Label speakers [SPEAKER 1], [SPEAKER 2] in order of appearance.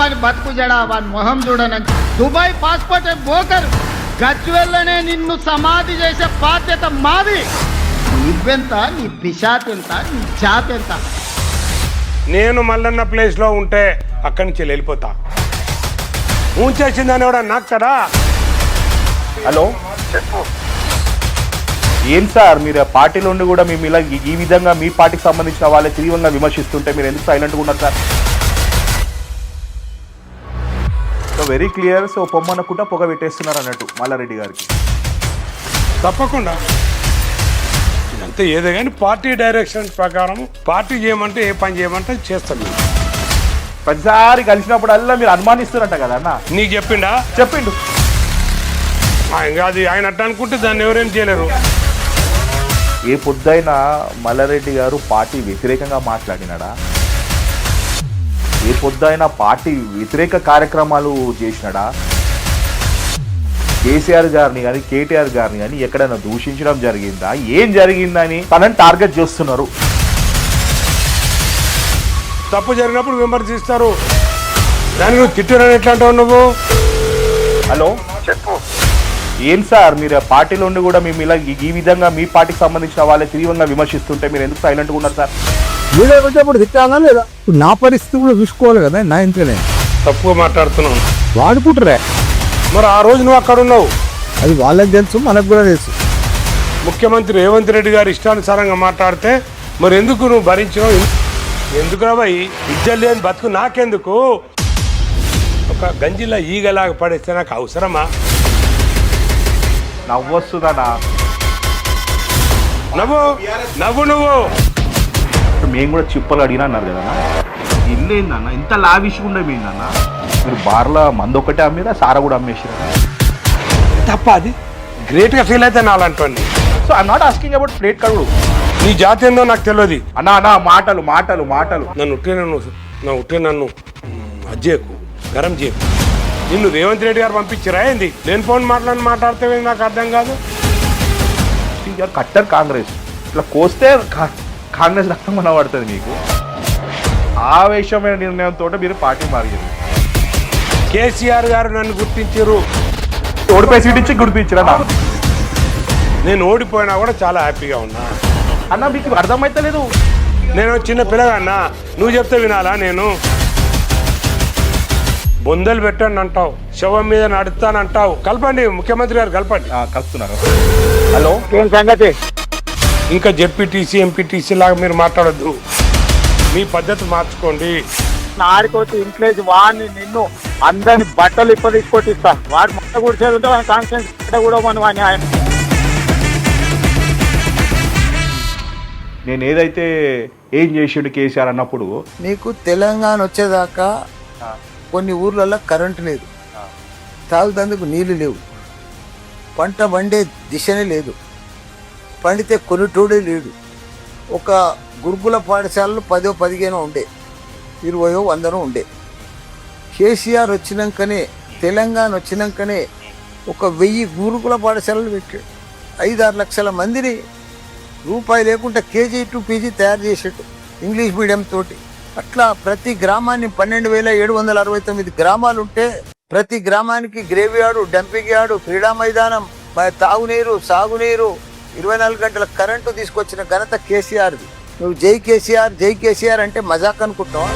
[SPEAKER 1] వాని బతుకు జడా వాని మొహం చూడనని దుబాయ్ పాస్పోర్ట్ బోకర్ గజ్వెల్లనే నిన్ను సమాధి చేసే బాధ్యత మాది. నువ్వెంత, నీ పిశాత్ ఎంత, నీ జాత్ ఎంత?
[SPEAKER 2] నేను మల్లన్న ప్లేస్లో ఉంటే అక్కడి నుంచి వెళ్ళిపోతా. ఉంచేసిందని కూడా నాకు కదా.
[SPEAKER 3] హలో ఏం సార్, మీరు పార్టీలో ఉండి కూడా మేము ఇలా ఈ విధంగా మీ పార్టీకి సంబంధించిన వాళ్ళే తీవ్రంగా విమర్శిస్తుంటే మీరు ఎందుకు సైలెంట్గా ఉన్నారు sir? So very clear. So పొమ్మనకుండా పొగ పెట్టేస్తున్నారు అన్నట్టు మల్లారెడ్డి గారికి.
[SPEAKER 2] తప్పకుండా ఇదంతా ఏదో కానీ పార్టీ డైరెక్షన్ ప్రకారం పార్టీ చేయమంటే ఏ పని చేయమంటే చేస్తాను.
[SPEAKER 3] ప్రతిసారి కలిసినప్పుడల్లా మీరు అనుమానిస్తారంట కదా అన్న.
[SPEAKER 2] నీకు చెప్పిండా?
[SPEAKER 3] చెప్పిండు.
[SPEAKER 2] ఇంకా అది ఆయన అట్ట అనుకుంటే దాన్ని ఎవరేం చేయలేరు.
[SPEAKER 3] ఏ పొద్దైనా మల్లారెడ్డి గారు పార్టీ వ్యతిరేకంగా మాట్లాడినాడా? ఏ పొద్దైనా పార్టీ వ్యతిరేక కార్యక్రమాలు చేసినాడా? కేసీఆర్ గారిని కానీ కేటీఆర్ గారిని కానీ ఎక్కడైనా దూషించడం జరిగిందా? ఏం జరిగిందని తనని టార్గెట్ చేస్తున్నారు.
[SPEAKER 2] తప్పు జరిగినప్పుడు విమర్శిస్తారు. దానికి నువ్వు తిట్టరని ఎట్లా అంటావు నువ్వు?
[SPEAKER 3] హలో
[SPEAKER 4] చెప్పు.
[SPEAKER 3] ఏం సార్, మీరు పార్టీలో ఉండి కూడా మేము ఇలా ఈ విధంగా మీ పార్టీకి సంబంధించిన వాళ్ళే తీవ్రంగా విమర్శిస్తుంటే మీరు ఎందుకు సైలెంట్గా ఉన్నారు సార్?
[SPEAKER 5] వీడియో వచ్చేప్పుడు తిట్టానా లేదా? నా పరిస్థితి కూడా చూసుకోవాలి కదా. నా ఇంట్లోనే
[SPEAKER 2] తప్పుగా మాట్లాడుతున్నావు.
[SPEAKER 5] వాడుకుంటారే.
[SPEAKER 2] మరి ఆ రోజు నువ్వు అక్కడ ఉన్నావు.
[SPEAKER 5] అది వాళ్ళకి తెలుసు, మనకు కూడా తెలుసు.
[SPEAKER 2] ముఖ్యమంత్రి రేవంత్ రెడ్డి గారు ఇష్టానుసారంగా మాట్లాడితే మరి ఎందుకు నువ్వు భరించినావు? ఎందుకు రాబాయి ఇజ్జలు లేని బతుకు నాకెందుకు? ఒక గంజిలా ఈగలాగా పడేస్తే నాకు అవసరమా?
[SPEAKER 3] నవ్వొస్తుందన్నా.
[SPEAKER 2] నవ్వు నవ్వు నువ్వు.
[SPEAKER 3] మేము కూడా చిప్పలు అడిగినా అన్నారు కదన్నా. ఇల్లు ఏందన్న ఇంత లావిష్గా ఉండేపోయిందన్న? మీరు బార్ల మందు ఒకటే అమ్మిరా, సారా కూడా అమ్మేసిరా?
[SPEAKER 2] తప్ప అది గ్రేట్గా ఫీల్ అయితే నాలంటోండి.
[SPEAKER 3] So I'm not asking about plate కడుగు.
[SPEAKER 2] నీ జాతి ఏందో నాకు తెలియదు
[SPEAKER 3] అన్నా. అన్నా మాటలు మాటలు మాటలు.
[SPEAKER 2] నన్ను అజ్జేకు గరం చేయకు. నిన్ను రేవంత్ రెడ్డి గారు పంపించిరా ఏంది? నేను ఫోన్ మాట్లాడితే నాకు అర్థం కాదు.
[SPEAKER 3] కట్టర్ కాంగ్రెస్ ఇట్లా కోస్తే కాంగ్రెస్ రక్తం మన పడుతుంది మీకు. ఆవేశమైన నిర్ణయంతో మీరు పార్టీ మారింది.
[SPEAKER 2] కేసీఆర్ గారు నన్ను గుర్తించారు.
[SPEAKER 3] ఓడిపోయి సీట్ ఇచ్చి గుర్తించారా?
[SPEAKER 2] నేను ఓడిపోయినా కూడా చాలా హ్యాపీగా ఉన్నా.
[SPEAKER 3] అన్న మీకు అర్థమైతలేదు.
[SPEAKER 2] నేను చిన్న పిల్లగాన్నా, నువ్వు చెప్తే వినాలా? నేను బొందలు పెట్టాను అంటావు, శవం మీద నడుస్తానంటావు. కలపండి, ముఖ్యమంత్రి గారు కలపండి.
[SPEAKER 3] కలుస్తున్నారు. హలో
[SPEAKER 5] ఏం సంగతి?
[SPEAKER 2] ఇంకా జెడ్పీటీసీ ఎంపీటీసీ లాగా మీరు మాట్లాడద్దు. మీ పద్ధతి మార్చుకోండి.
[SPEAKER 5] ఆడికొచ్చి ఇంట్లోకి వాడిని నిన్ను అందరిని బట్టలు తీసుకొట్టిస్తా. వాడు మొట్ట కూర్చేది ఉంటే వాడి కాన్ఫిడెన్స్ కూడా మనం ఆయన.
[SPEAKER 3] నేను ఏదైతే ఏం చేసాడు కేసీఆర్ అన్నప్పుడు,
[SPEAKER 6] నీకు తెలంగాణ వచ్చేదాకా కొన్ని ఊర్లలో కరెంటు లేదు, తాగుతందుకు నీళ్లు లేవు, పంట పండే దిశనే లేదు, పండితే కొనుటోడే లేడు. ఒక గురుకుల పాఠశాలలు 10-15 ఉండే, 20-100 ఉండే. కేసీఆర్ వచ్చినాకనే, తెలంగాణ వచ్చినాకనే 1000 గురుకుల పాఠశాలలు పెట్టాడు. 5-6 లక్షల మందిని రూపాయి లేకుండా KG to PG తయారు చేసేట్టు ఇంగ్లీష్ మీడియం తోటి. అట్లా ప్రతి గ్రామాన్ని 12,769 గ్రామాలు ఉంటే ప్రతి గ్రామానికి గ్రేవ్ యార్డు, డంపింగ్ యార్డు, క్రీడా మైదానం, తాగునీరు, సాగునీరు, 24 గంటల కరెంటు తీసుకొచ్చిన ఘనత కేసీఆర్ది. నువ్వు జై కేసీఆర్ జై కేసీఆర్ అంటే మజాక్ అనుకుంటావా?